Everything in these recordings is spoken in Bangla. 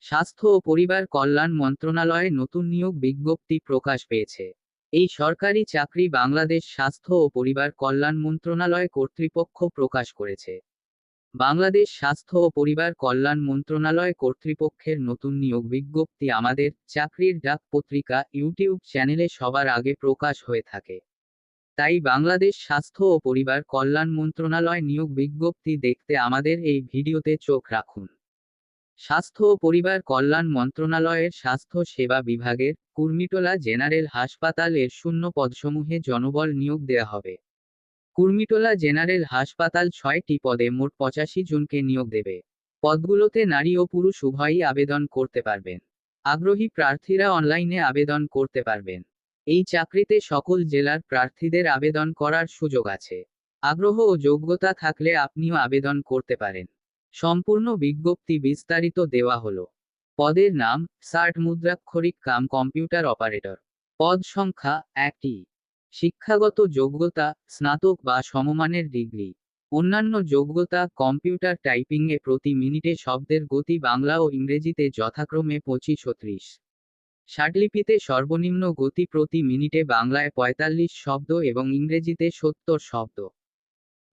স্বাস্থ্য ও পরিবার কল্যাণ মন্ত্রণালয়ে নতুন নিয়োগ বিজ্ঞপ্তি প্রকাশ পেয়েছে। এই সরকারি চাকরি বাংলাদেশ স্বাস্থ্য ও পরিবার কল্যাণ মন্ত্রণালয় কর্তৃপক্ষ প্রকাশ করেছে। বাংলাদেশ স্বাস্থ্য ও পরিবার কল্যাণ মন্ত্রণালয় কর্তৃপক্ষের নতুন নিয়োগ বিজ্ঞপ্তি আমাদের চাকরির ডাক পত্রিকা ইউটিউব চ্যানেলে সবার আগে প্রকাশ হয়ে থাকে। তাই বাংলাদেশ স্বাস্থ্য ও পরিবার কল্যাণ মন্ত্রণালয় নিয়োগ বিজ্ঞপ্তি দেখতে আমাদের এই ভিডিওতে চোখ রাখুন। স্বাস্থ্য ও পরিবার কল্যাণ মন্ত্রণালয়ের স্বাস্থ্য সেবা বিভাগের কুর্মিটোলা জেনারেল হাসপাতাল এর শূন্য পদসমূহে জনবল নিয়োগ দেয়া হবে। কুর্মিটোলা জেনারেল হাসপাতাল 6টি পদে মোট 85 জনকে নিয়োগ দেবে। পদগুলোতে নারী ও পুরুষ উভয়ই আবেদন করতে পারবেন। আগ্রহী প্রার্থীরা অনলাইনে আবেদন করতে পারবেন। এই চাকরিতে সকল জেলার প্রার্থীদের আবেদন করার সুযোগ আছে। আগ্রহ ও যোগ্যতা থাকলে আপনিও আবেদন করতে পারেন। সম্পূর্ণ বিজ্ঞপ্তি বিস্তারিত দেওয়া হলো। পদের নাম সার্ট মুদ্রাক্ষরিক কাম কম্পিউটার অপারেটর। পদ সংখ্যা 1টি। শিক্ষাগত যোগ্যতা স্নাতক বা সমমানের ডিগ্রি। অন্যান্য যোগ্যতা কম্পিউটার টাইপিংয়ে প্রতি মিনিটে শব্দের গতি বাংলা ও ইংরেজিতে যথাক্রমে 25 ও 30। ষাটলিপিতে সর্বনিম্ন গতি প্রতি মিনিটে বাংলায় 45 শব্দ এবং ইংরেজিতে 70 শব্দ।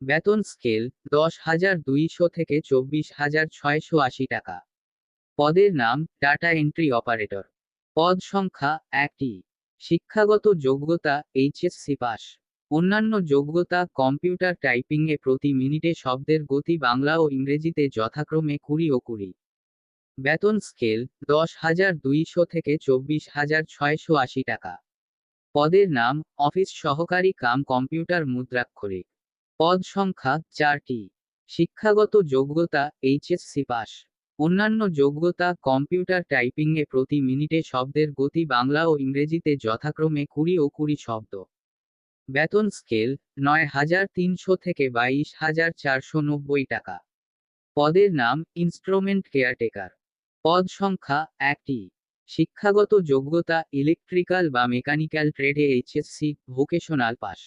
বেতন স্কেল 10,200 থেকে 24,680 টাকা। পদের নাম ডাটা এন্ট্রি অপারেটর। পদ সংখ্যা 1টি। শিক্ষাগত যোগ্যতা এইচএসসি পাস। অন্যান্য যোগ্যতা কম্পিউটার টাইপিংয়ে প্রতি মিনিটে শব্দের গতি বাংলা ও ইংরেজিতে যথাক্রমে 20 ও 20। বেতন স্কেল 10,200 থেকে 24,680 টাকা। পদের নাম অফিস সহকারী কাম কম্পিউটার মুদ্রাক্ষরিক। পদ সংখ্যা 4টি। শিক্ষাগত যোগ্যতা এইচএসসি পাস। অন্যান্য যোগ্যতা কম্পিউটার টাইপিংয়ে প্রতি মিনিটে শব্দের গতি বাংলা ও ইংরেজিতে যথাক্রমে 20 ও 20 শব্দ। বেতন স্কেল 9,300 থেকে 22,490 টাকা। পদের নাম ইনস্ট্রুমেন্ট কেয়ারটেকার। পদ সংখ্যা 1টি। শিক্ষাগত যোগ্যতা ইলেকট্রিক্যাল বা মেকানিক্যাল ট্রেডে এইচএসসি ভোকেশনাল পাস।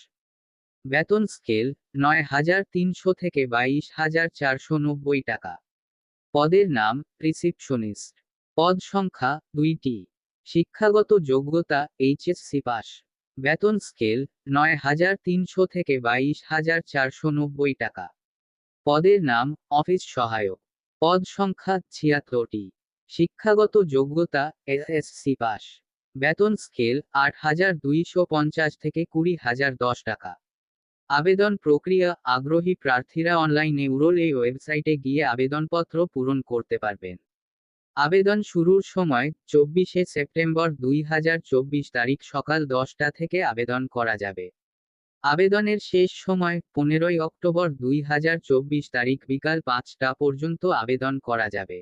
বেতন স্কেল 9,300 থেকে 22,490 টাকা। পদের নাম রিসিপশনিস্ট। পদ সংখ্যা 2টি। শিক্ষাগত যোগ্যতা এইচএসসি পাস। বেতন স্কেল 9,300 থেকে 22,490 টাকা। পদের নাম অফিস সহায়ক। পদ সংখ্যা 76টি। শিক্ষাগত যোগ্যতা এসএসসি পাস। বেতন স্কেল 8,250 থেকে 20,010 টাকা। আবেদন প্রক্রিয়া আগ্রহী প্রার্থীরা অনলাইনে উরল এই ওয়েবসাইটে গিয়ে আবেদনপত্র পূরণ করতে পারবেন। আবেদন শুরুর সময় 24শে সেপ্টেম্বর 2024 তারিখ সকাল 10টা থেকে আবেদন করা যাবে। আবেদনের শেষ সময় 15ই অক্টোবর 2024 তারিখ বিকাল 5টা পর্যন্ত আবেদন করা যাবে।